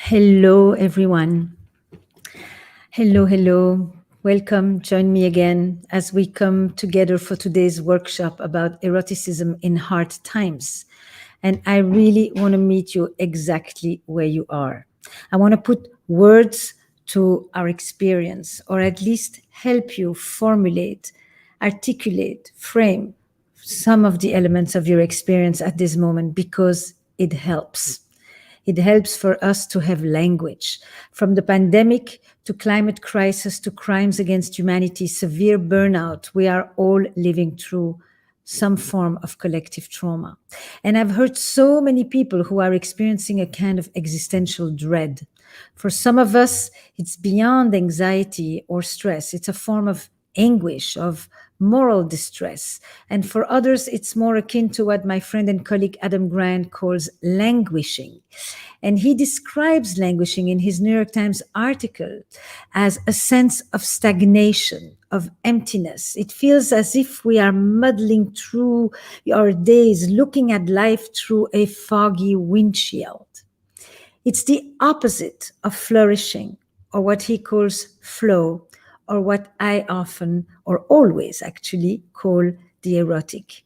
Hello, everyone. Hello, hello. Welcome. Join me again as we come together for today's workshop about eroticism in hard times. And I really want to meet you exactly where you are. I want to put words to our experience, or at least help you formulate, articulate, frame some of the elements of your experience at this moment because it helps. It helps for us to have language. From the pandemic to climate crisis to crimes against humanity, severe burnout, we are all living through some form of collective trauma. And I've heard so many people who are experiencing a kind of existential dread. For some of us, it's beyond anxiety or stress. It's a form of anguish, of moral distress. And for others, it's more akin to what my friend and colleague Adam Grant calls languishing. And he describes languishing in his New York Times article as a sense of stagnation, of emptiness. It feels as if we are muddling through our days, looking at life through a foggy windshield. It's the opposite of flourishing, or what he calls flow, or what I often, or always actually, call the erotic.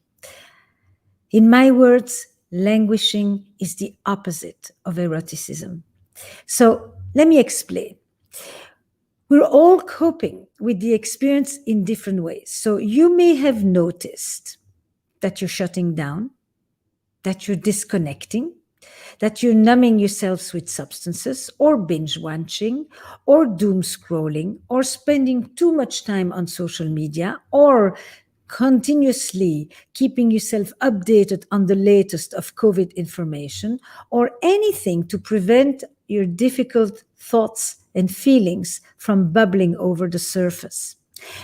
In my words, languishing is the opposite of eroticism. So let me explain. We're all coping with the experience in different ways. So you may have noticed that you're shutting down, that you're disconnecting, that you're numbing yourselves with substances or binge watching or doom scrolling or spending too much time on social media or continuously keeping yourself updated on the latest of COVID information or anything to prevent your difficult thoughts and feelings from bubbling over the surface.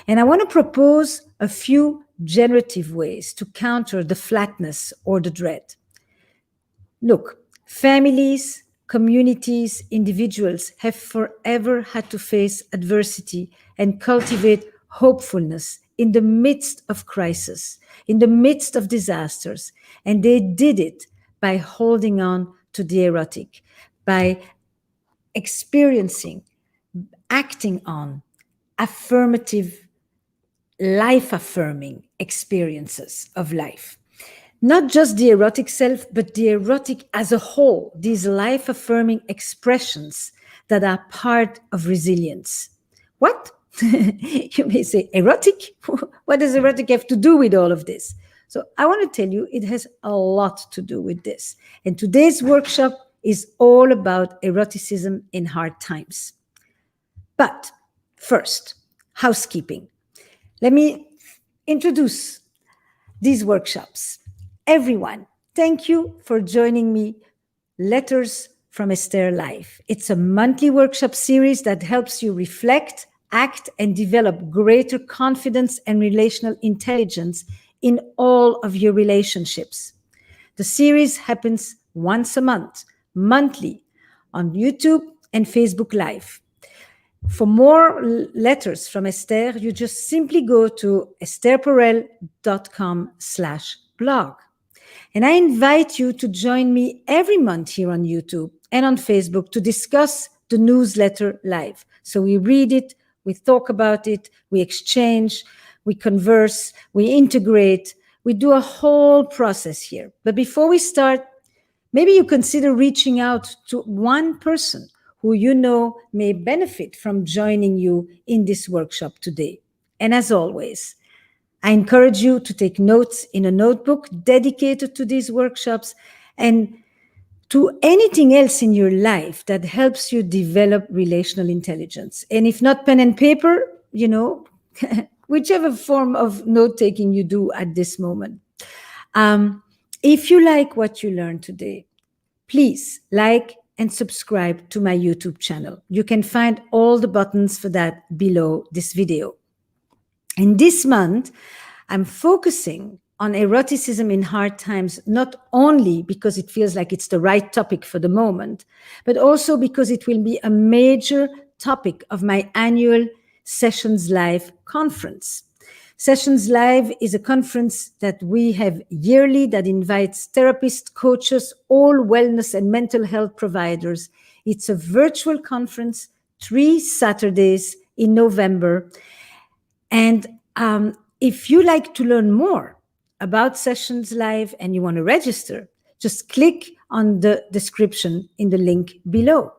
And I want to propose a few generative ways to counter the flatness or the dread. Look, families, communities, individuals have forever had to face adversity and cultivate hopefulness in the midst of crisis, in the midst of disasters. And they did it by holding on to the erotic, by experiencing, acting on affirmative, life affirming experiences of life. Not just the erotic self, but the erotic as a whole, these life affirming expressions that are part of resilience. What? You may say, erotic? What does erotic have to do with all of this? So I want to tell you, it has a lot to do with this. And today's workshop is all about eroticism in hard times. But first, housekeeping. Let me introduce these workshops. Everyone, thank you for joining me. Letters from Esther Life. It's a monthly workshop series that helps you reflect, act, and develop greater confidence and relational intelligence in all of your relationships. The series happens once a month, monthly, on YouTube and Facebook Live. For more letters from Esther, you just simply go to estherperel.com/blog. And I invite you to join me every month here on YouTube and on Facebook to discuss the newsletter live. So we read it, we talk about it, we exchange, we converse, we integrate, we do a whole process here. But before we start, maybe you consider reaching out to one person who you know may benefit from joining you in this workshop today. And as always, I encourage you to take notes in a notebook dedicated to these workshops and to anything else in your life that helps you develop relational intelligence. And if not pen and paper, whichever form of note-taking you do at this moment. If you like what you learned today, please like and subscribe to my YouTube channel. You can find all the buttons for that below this video. And this month, I'm focusing on eroticism in hard times, not only because it feels like it's the right topic for the moment, but also because it will be a major topic of my annual Sessions Live conference. Sessions Live is a conference that we have yearly that invites therapists, coaches, all wellness and mental health providers It's a virtual conference, 3 Saturdays in November. And if you like to learn more about Sessions Live and you want to register, just click on the description in the link below.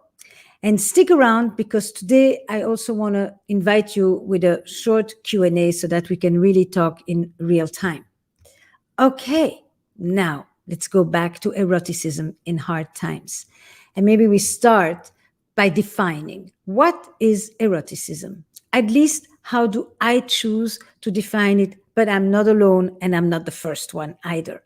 And stick around, because today I also want to invite you with a short Q&A so that we can really talk in real time. Okay, now let's go back to eroticism in hard times. And maybe we start by defining what is eroticism. At least, how do I choose to define it? But I'm not alone, and I'm not the first one either.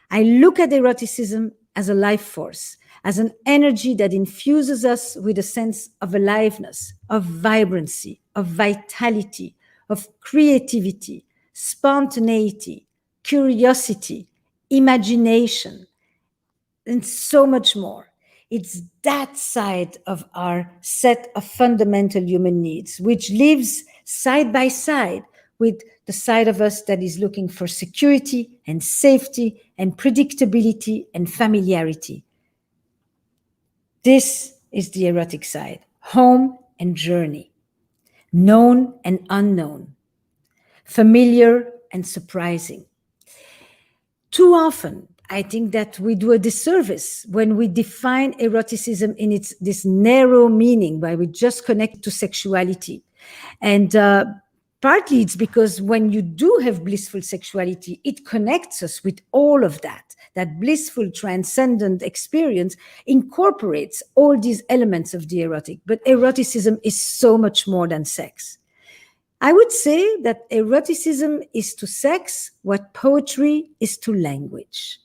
I look at eroticism as a life force, as an energy that infuses us with a sense of aliveness, of vibrancy, of vitality, of creativity, spontaneity, curiosity, imagination, and so much more. It's that side of our set of fundamental human needs, which lives side by side with the side of us that is looking for security and safety and predictability and familiarity. This is the erotic side, home and journey, known and unknown, familiar and surprising. Too often, I think that we do a disservice when we define eroticism in this narrow meaning, by we just connect it to sexuality. And partly it's because when you do have blissful sexuality, it connects us with all of that. That blissful, transcendent experience incorporates all these elements of the erotic. But eroticism is so much more than sex. I would say that eroticism is to sex what poetry is to language.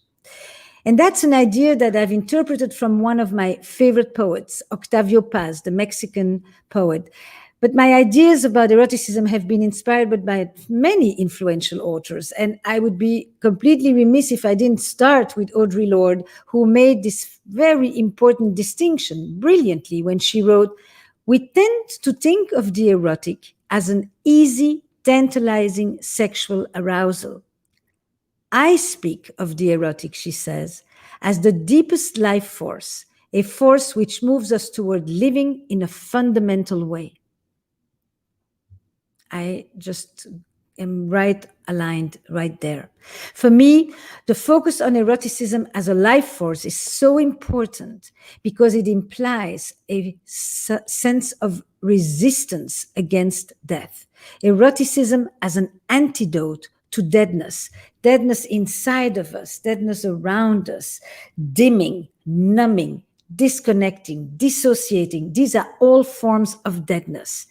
And that's an idea that I've interpreted from one of my favorite poets, Octavio Paz, the Mexican poet. But my ideas about eroticism have been inspired by many influential authors. And I would be completely remiss if I didn't start with Audre Lorde, who made this very important distinction brilliantly when she wrote, "We tend to think of the erotic as an easy, tantalizing sexual arousal. I speak of the erotic," she says, "as the deepest life force, a force which moves us toward living in a fundamental way." I just am aligned right there. For me, the focus on eroticism as a life force is so important because it implies a sense of resistance against death. Eroticism as an antidote to deadness inside of us, deadness around us, dimming, numbing, disconnecting, dissociating. These are all forms of deadness.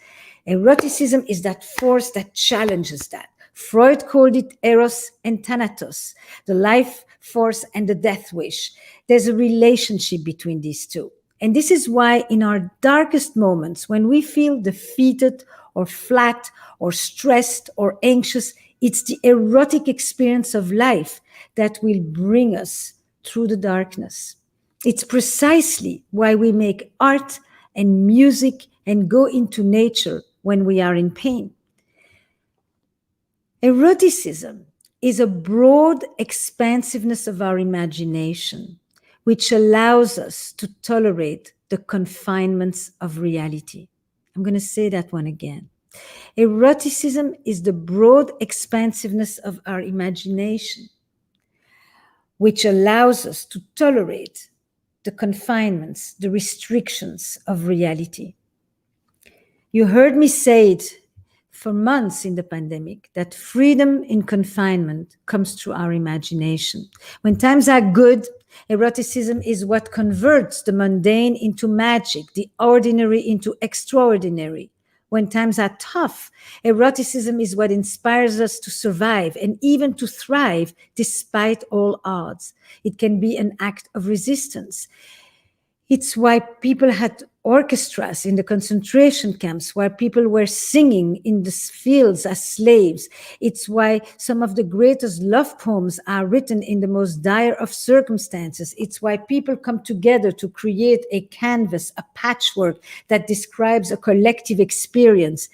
Eroticism is that force that challenges that. Freud called it eros and thanatos, the life force and the death wish. There's a relationship between these two. And this is why in our darkest moments, when we feel defeated or flat or stressed or anxious, it's the erotic experience of life that will bring us through the darkness. It's precisely why we make art and music and go into nature when we are in pain. Eroticism is a broad expansiveness of our imagination, which allows us to tolerate the confinements of reality. I'm going to say that one again. Eroticism is the broad expansiveness of our imagination, which allows us to tolerate the confinements, the restrictions of reality. You heard me say it for months in the pandemic, that freedom in confinement comes through our imagination. When times are good, eroticism is what converts the mundane into magic, the ordinary into extraordinary. When times are tough, eroticism is what inspires us to survive and even to thrive despite all odds. It can be an act of resistance. It's why people had orchestras in the concentration camps, where people were singing in the fields as slaves. It's why some of the greatest love poems are written in the most dire of circumstances. It's why people come together to create a canvas, a patchwork that describes a collective experience.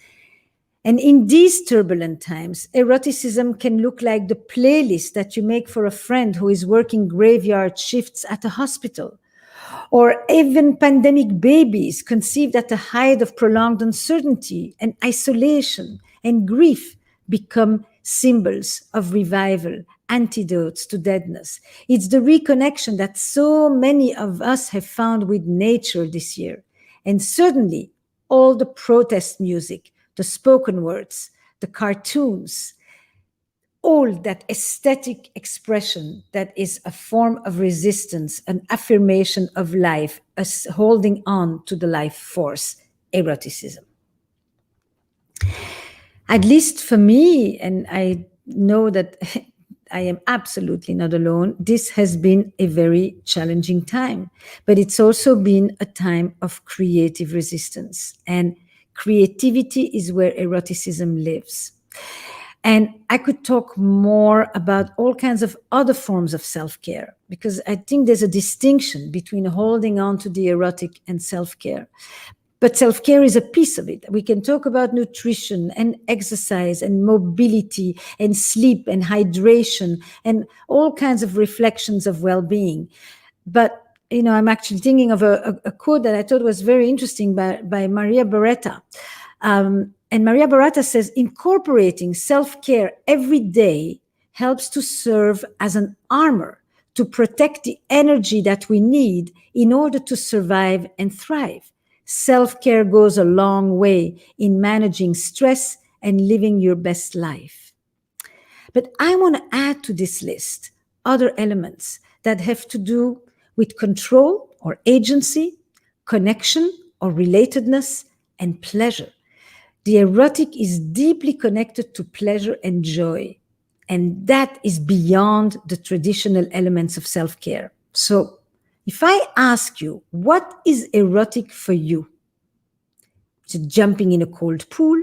And in these turbulent times, eroticism can look like the playlist that you make for a friend who is working graveyard shifts at a hospital, Or even pandemic babies conceived at the height of prolonged uncertainty and isolation and grief become symbols of revival, antidotes to deadness. It's the reconnection that so many of us have found with nature this year. And certainly all the protest music, the spoken words, the cartoons, all that aesthetic expression that is a form of resistance, an affirmation of life, us holding on to the life force, eroticism. At least for me, and I know that I am absolutely not alone, this has been a very challenging time, but it's also been a time of creative resistance. And creativity is where eroticism lives. And I could talk more about all kinds of other forms of self-care, because I think there's a distinction between holding on to the erotic and self-care. But self-care is a piece of it. We can talk about nutrition and exercise and mobility and sleep and hydration and all kinds of reflections of well-being. But, I'm actually thinking of a quote that I thought was very interesting by Maria Beretta. And Maria Barata says, incorporating self-care every day helps to serve as an armor to protect the energy that we need in order to survive and thrive. Self-care goes a long way in managing stress and living your best life. But I want to add to this list other elements that have to do with control or agency, connection or relatedness, and pleasure. The erotic is deeply connected to pleasure and joy, and that is beyond the traditional elements of self-care. So if I ask you, what is erotic for you? Is it jumping in a cold pool?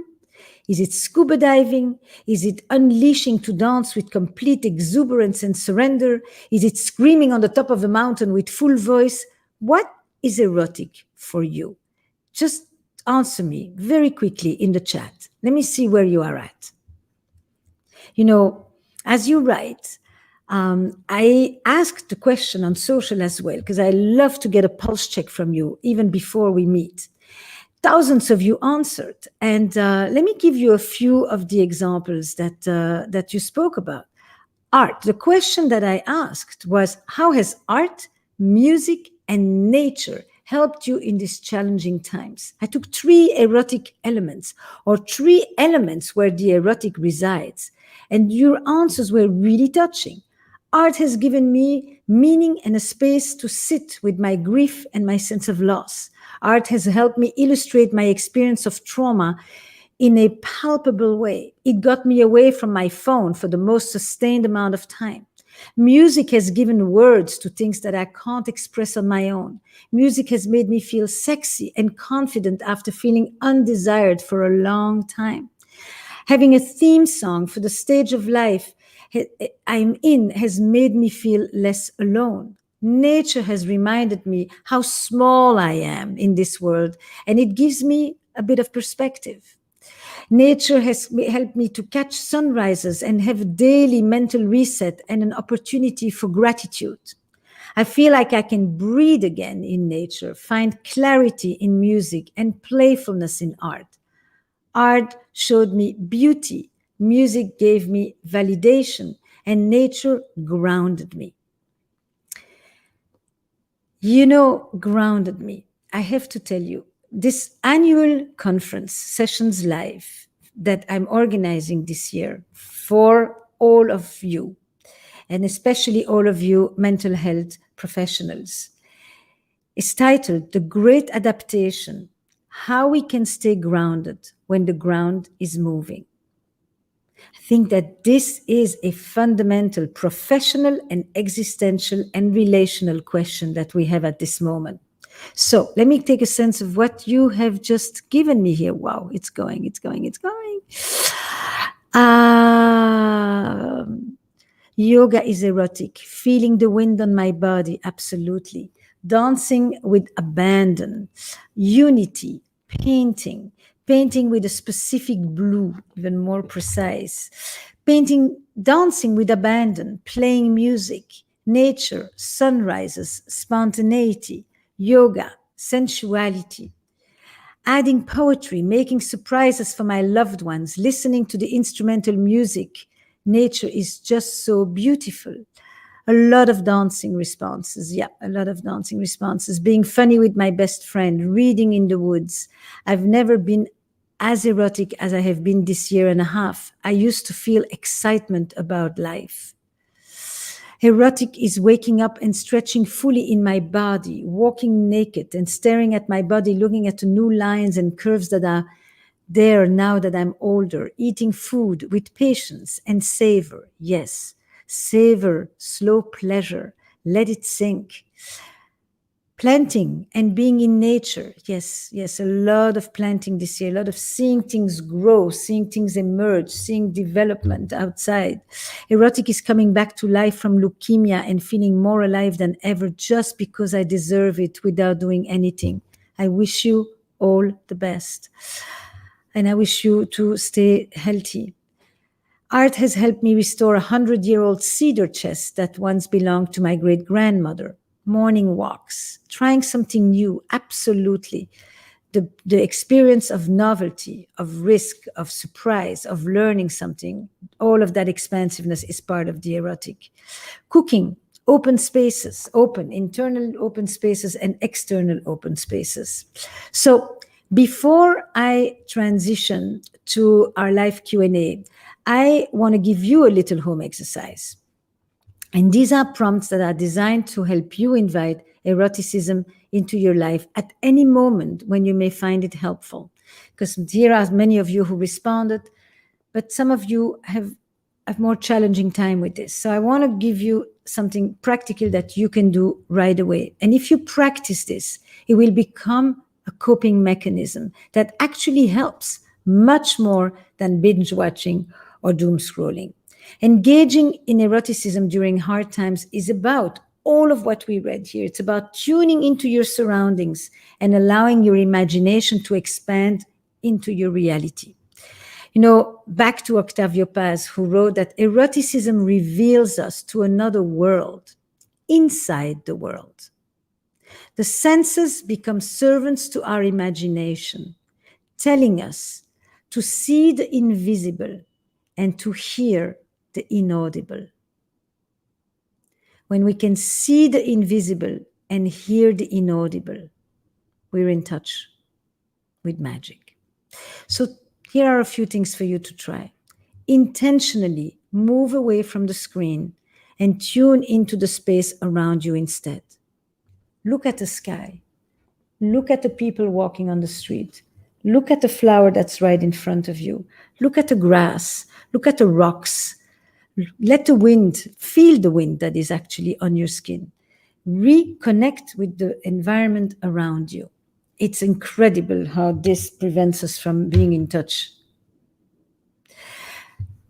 Is it scuba diving? Is it unleashing to dance with complete exuberance and surrender? Is it screaming on the top of a mountain with full voice? What is erotic for you? Just answer me very quickly in the chat. Let me see where you are at. As you write, I asked the question on social as well, because I love to get a pulse check from you even before we meet. Thousands of you answered. And let me give you a few of the examples that you spoke about. Art. The question that I asked was, how has art, music, and nature helped you in these challenging times? I took 3 erotic elements, or 3 elements where the erotic resides, and your answers were really touching. Art has given me meaning and a space to sit with my grief and my sense of loss. Art has helped me illustrate my experience of trauma in a palpable way. It got me away from my phone for the most sustained amount of time. Music has given words to things that I can't express on my own. Music has made me feel sexy and confident after feeling undesired for a long time. Having a theme song for the stage of life I'm in has made me feel less alone. Nature has reminded me how small I am in this world, and it gives me a bit of perspective. Nature has helped me to catch sunrises and have a daily mental reset and an opportunity for gratitude. I feel like I can breathe again in nature, find clarity in music and playfulness in art. Art showed me beauty, music gave me validation, and nature grounded me. Grounded me. I have to tell you, this annual conference, Sessions Live, that I'm organizing this year for all of you, and especially all of you mental health professionals, is titled The Great Adaptation: How We Can Stay Grounded When the Ground is Moving. I think that this is a fundamental professional and existential and relational question that we have at this moment. So let me take a sense of what you have just given me here. Wow, it's going. Yoga is erotic. Feeling the wind on my body, absolutely. Dancing with abandon. Unity. Painting with a specific blue, even more precise. Dancing with abandon, playing music, nature, sunrises, spontaneity, yoga, sensuality, adding poetry, making surprises for my loved ones, listening to the instrumental music. Nature is just so beautiful. A lot of dancing responses. Yeah, a lot of dancing responses. Being funny with my best friend, reading in the woods. I've never been as erotic as I have been this year and a half. I used to feel excitement about life. Erotic is waking up and stretching fully in my body, walking naked and staring at my body, looking at the new lines and curves that are there now that I'm older, eating food with patience and savor. Yes, savor, slow pleasure, let it sink. Planting and being in nature. Yes, yes, a lot of planting this year, a lot of seeing things grow, seeing things emerge, seeing development outside. Erotic is coming back to life from leukemia and feeling more alive than ever just because I deserve it without doing anything. I wish you all the best. And I wish you to stay healthy. Art has helped me restore a 100-year-old cedar chest that once belonged to my great-grandmother. Morning walks, trying something new, absolutely. The experience of novelty, of risk, of surprise, of learning something, all of that expansiveness is part of the erotic. Cooking, open spaces, open, internal open spaces and external open spaces. So before I transition to our live Q&A, I want to give you a little home exercise. And these are prompts that are designed to help you invite eroticism into your life at any moment when you may find it helpful. Because here are many of you who responded, but some of you have a more challenging time with this. So I want to give you something practical that you can do right away. And if you practice this, it will become a coping mechanism that actually helps much more than binge watching or doom scrolling. Engaging in eroticism during hard times is about all of what we read here. It's about tuning into your surroundings and allowing your imagination to expand into your reality. You know, back to Octavio Paz, who wrote that eroticism reveals us to another world, inside the world. The senses become servants to our imagination, telling us to see the invisible and to hear the inaudible. When we can see the invisible and hear the inaudible, we're in touch with magic. So here are a few things for you to try. Intentionally move away from the screen and tune into the space around you instead. Look at the sky. Look at the people walking on the street. Look at the flower that's right in front of you. Look at the grass. Look at the rocks. Let the wind, feel the wind that is actually on your skin. Reconnect with the environment around you. It's incredible how this prevents us from being in touch.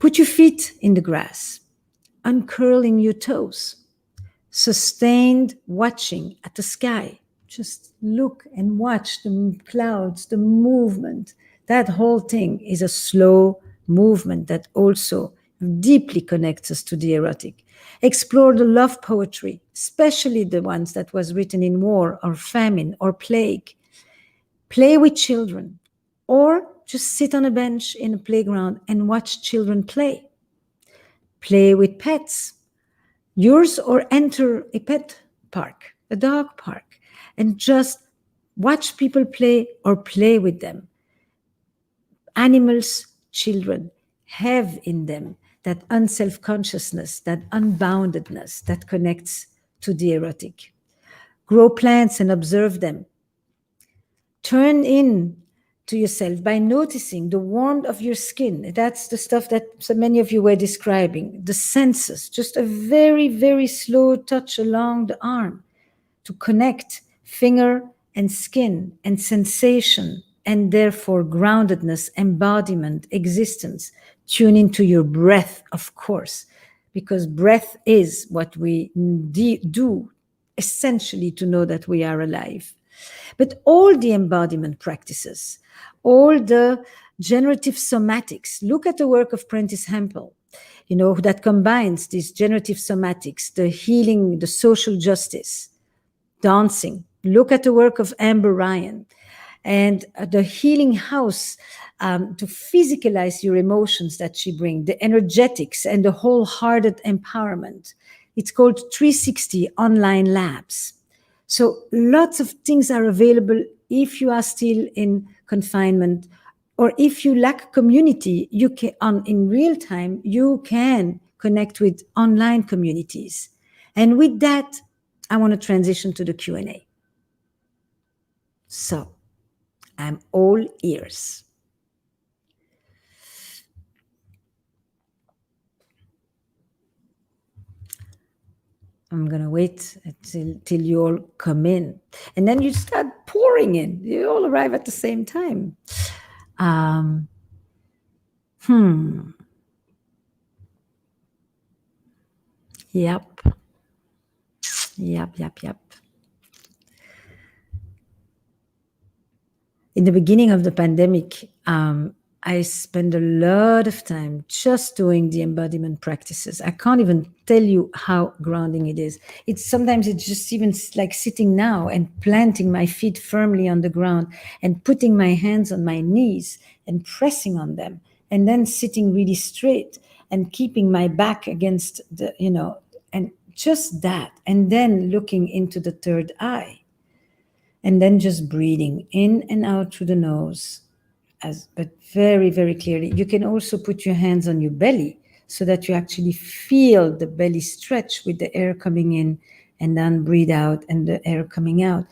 Put your feet in the grass, uncurling your toes, sustained watching at the sky. Just look and watch the clouds, the movement. That whole thing is a slow movement that also deeply connects us to the erotic. Explore the love poetry, especially the ones that was written in war or famine or plague. Play with children, or just sit on a bench in a playground and watch children play. Play with pets, yours, or enter a pet park, a dog park, and just watch people play or play with them. Animals, children have in them that unself-consciousness, that unboundedness that connects to the erotic. Grow plants and observe them. Turn in to yourself by noticing the warmth of your skin. That's the stuff that so many of you were describing. The senses, just a very, very slow touch along the arm to connect finger and skin and sensation, and therefore groundedness, embodiment, existence. Tune into your breath, of course, because breath is what we do essentially to know that we are alive. But all the embodiment practices, all the generative somatics, look at the work of Prentice Hempel, you know, that combines these generative somatics, the healing, the social justice, dancing, Look at the work of Amber Ryan and the healing house, to physicalize your emotions that she brings, the energetics and the wholehearted empowerment. It's called 360 Online Labs. So lots of things are available if you are still in confinement, or if you lack community. You can, in real time, you can connect with online communities. And with that, I want to transition to the Q&A. So I'm all ears. I'm going to wait till you all come in. And then you start pouring in. You all arrive at the same time. Yep. In the beginning of the pandemic, I spent a lot of time just doing the embodiment practices. I can't even tell you how grounding it is. Sometimes it's just even like sitting now and planting my feet firmly on the ground and putting my hands on my knees and pressing on them, and then sitting really straight and keeping my back against the, and just that. And then looking into the third eye. And then just breathing in and out through the nose, but very, very clearly. You can also put your hands on your belly so that you actually feel the belly stretch with the air coming in, and then breathe out and the air coming out.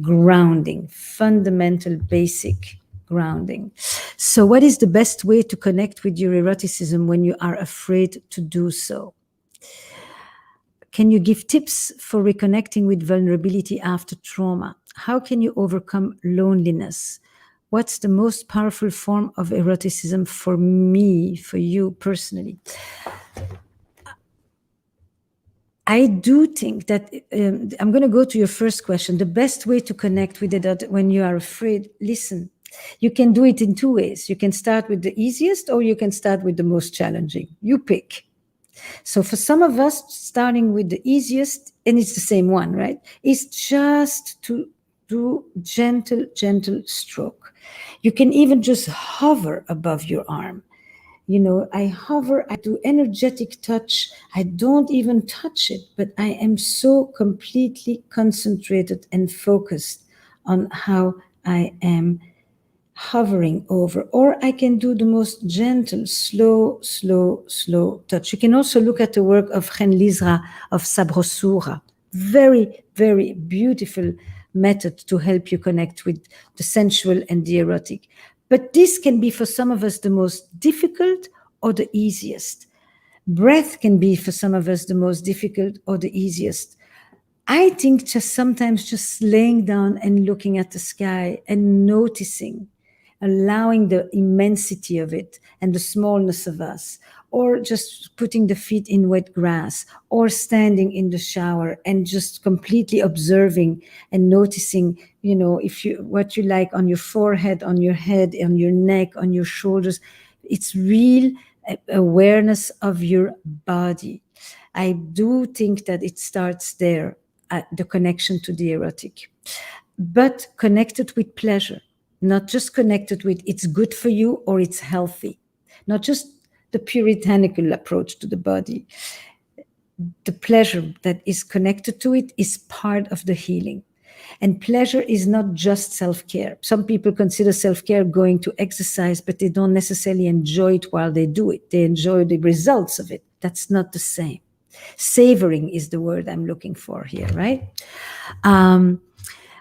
Grounding, fundamental, basic grounding. So what is the best way to connect with your eroticism when you are afraid to do so? Can you give tips for reconnecting with vulnerability after trauma? How can you overcome loneliness? What's the most powerful form of eroticism for me, for you personally? I do think that I'm going to go to your first question. The best way to connect with it when you are afraid, listen, you can do it in two ways. You can start with the easiest, or you can start with the most challenging. You pick. So for some of us, starting with the easiest, and it's the same one, right? Is just to do gentle stroke. You can even just hover above your arm. I hover, I do energetic touch. I don't even touch it, but I am so completely concentrated and focused on how I am hovering over. Or I can do the most gentle, slow touch. You can also look at the work of Chen Lizra of Sabrosura. Very, very beautiful method to help you connect with the sensual and the erotic. But this can be for some of us the most difficult or the easiest. Breath can be for some of us the most difficult or the easiest. I think just sometimes just laying down and looking at the sky and noticing, allowing the immensity of it and the smallness of us, or just putting the feet in wet grass, or standing in the shower and just completely observing and noticing, what you like on your forehead, on your head, on your neck, on your shoulders. It's real awareness of your body. I do think that it starts there, at the connection to the erotic, but connected with pleasure. Not just connected with it's good for you or it's healthy. Not just the puritanical approach to the body. The pleasure that is connected to it is part of the healing. And pleasure is not just self-care. Some people consider self-care going to exercise, but they don't necessarily enjoy it while they do it. They enjoy the results of it. That's not the same. Savoring is the word I'm looking for here, right?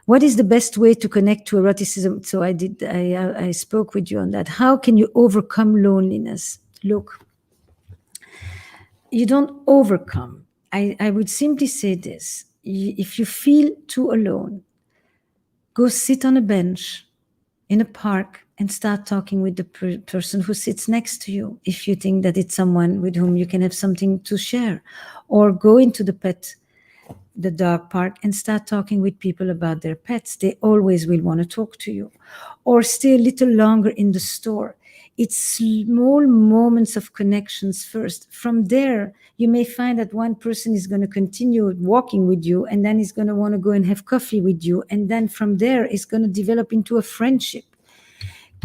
What is the best way to connect to eroticism? So I spoke with you on that. How can you overcome loneliness? Look, you don't overcome. I would simply say this. If you feel too alone, go sit on a bench in a park and start talking with the person who sits next to you, if you think that it's someone with whom you can have something to share. Or go into the dog park and start talking with people about their pets. They always will want to talk to you. Or stay a little longer in the store. It's small moments of connections first. From there, you may find that one person is going to continue walking with you, and then is going to want to go and have coffee with you. And then from there, it's going to develop into a friendship.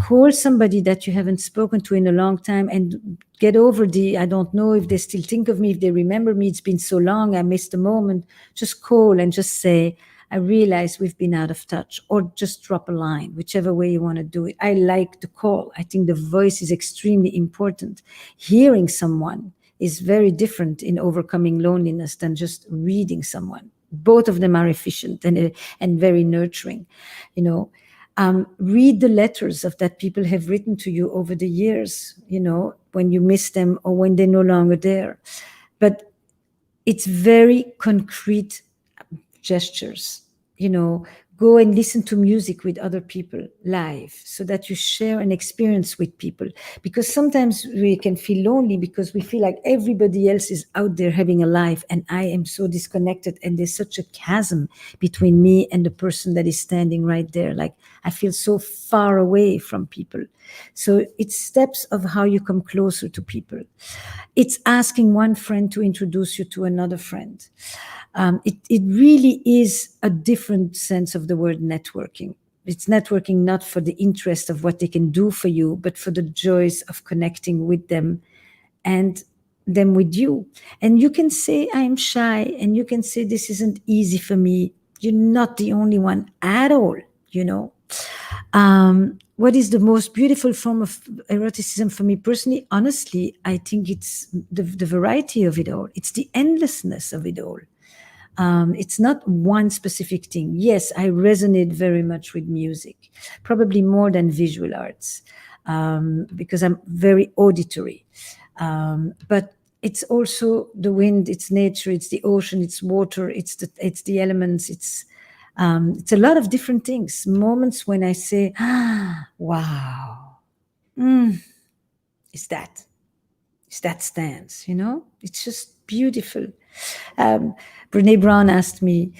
Call somebody that you haven't spoken to in a long time and get over I don't know if they still think of me, if they remember me, it's been so long, I missed a moment. Just call and just say, I realize we've been out of touch, or just drop a line, whichever way you want to do it. I like the call. I think the voice is extremely important. Hearing someone is very different in overcoming loneliness than just reading someone. Both of them are efficient and very nurturing, you know. Read the letters of that people have written to you over the years, you know, when you miss them or when they're no longer there. But it's very concrete gestures, you know. Go and listen to music with other people live so that you share an experience with people, because sometimes we can feel lonely because we feel like everybody else is out there having a life and I am so disconnected, and there's such a chasm between me and the person that is standing right there. Like, I feel so far away from people. So it's steps of how you come closer to people. It's asking one friend to introduce you to another friend. It really is a different sense of the word networking. It's networking not for the interest of what they can do for you, but for the joys of connecting with them and them with you. And you can say, I'm shy, and you can say, this isn't easy for me. You're not the only one at all, you know. What is the most beautiful form of eroticism for me personally? Honestly, I think it's the variety of it all. It's the endlessness of it all. It's not one specific thing. Yes, I resonate very much with music, probably more than visual arts, because I'm very auditory. But it's also the wind, it's nature, it's the ocean, it's water, it's the elements, it's a lot of different things. Moments when I say, wow, it's that stance, you know? It's just beautiful. Brene Brown asked me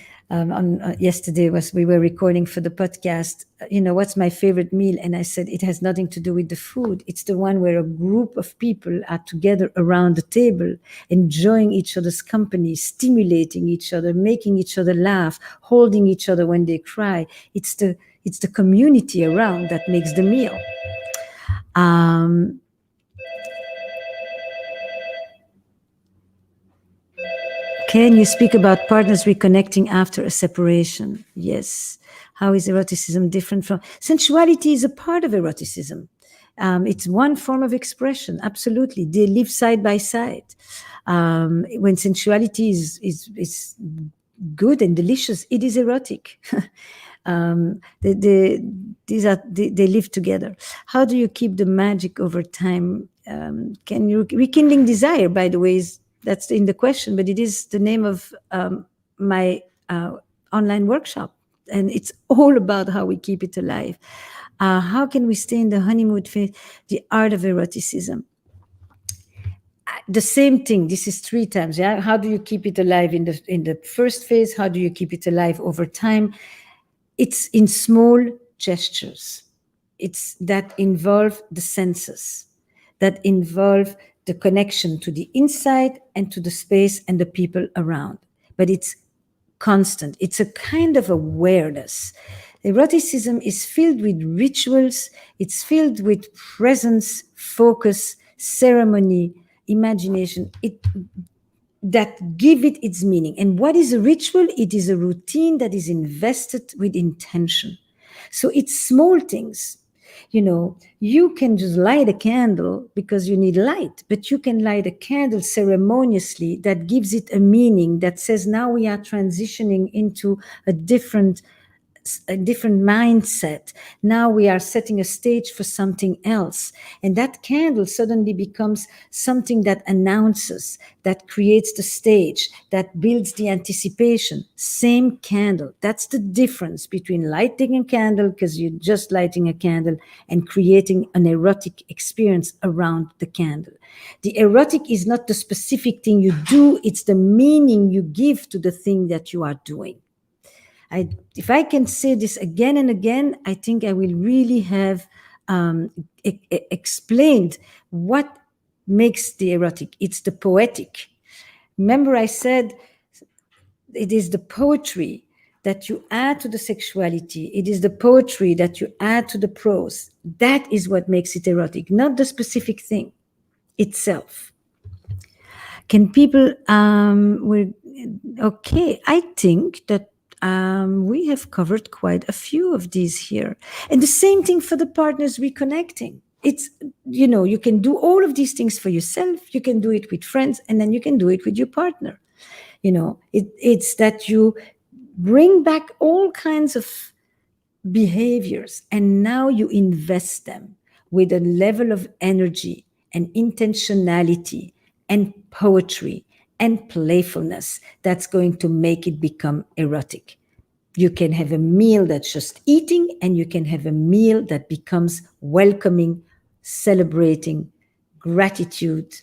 yesterday, was we were recording for the podcast, you know, what's my favorite meal? And I said, it has nothing to do with the food. It's the one where a group of people are together around the table, enjoying each other's company, stimulating each other, making each other laugh, holding each other when they cry. It's the community around that makes the meal. Can you speak about partners reconnecting after a separation? Yes. How is eroticism different from sensuality? Is a part of eroticism. It's one form of expression. Absolutely, they live side by side. When sensuality is good and delicious, it is erotic. They live together. How do you keep the magic over time? Can you rekindling desire? By the way, that's in the question, but it is the name of my online workshop, and it's all about how we keep it alive. How can we stay in the honeymoon phase? The art of eroticism. The same thing. This is 3 times. Yeah. How do you keep it alive in the first phase? How do you keep it alive over time? It's in small gestures. It's that involve the senses, that involve the connection to the inside and to the space and the people around. But it's constant. It's a kind of awareness. Eroticism is filled with rituals. It's filled with presence, focus, ceremony, imagination. That give it its meaning. And what is a ritual? It is a routine that is invested with intention. So it's small things. You know, you can just light a candle because you need light, but you can light a candle ceremoniously that gives it a meaning that says, now we are transitioning into a different mindset. Now we are setting a stage for something else. And that candle suddenly becomes something that announces, that creates the stage, that builds the anticipation. Same candle. That's the difference between lighting a candle, because you're just lighting a candle, and creating an erotic experience around the candle. The erotic is not the specific thing you do, it's the meaning you give to the thing that you are doing. If I can say this again and again, I think I will really have explained what makes the erotic. It's the poetic. Remember, I said it is the poetry that you add to the sexuality. It is the poetry that you add to the prose. That is what makes it erotic, not the specific thing itself. Can people, okay, I think that we have covered quite a few of these here. And the same thing for the partners reconnecting. It's, you can do all of these things for yourself, you can do it with friends, and then you can do it with your partner. It's that you bring back all kinds of behaviors and now you invest them with a level of energy and intentionality and poetry and playfulness that's going to make it become erotic. You can have a meal that's just eating, and you can have a meal that becomes welcoming, celebrating, gratitude,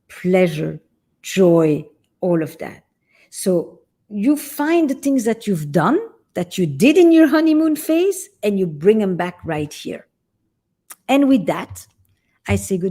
pleasure, joy, all of that. So you find the things that you've done, that you did in your honeymoon phase, and you bring them back right here. And with that, I say goodbye.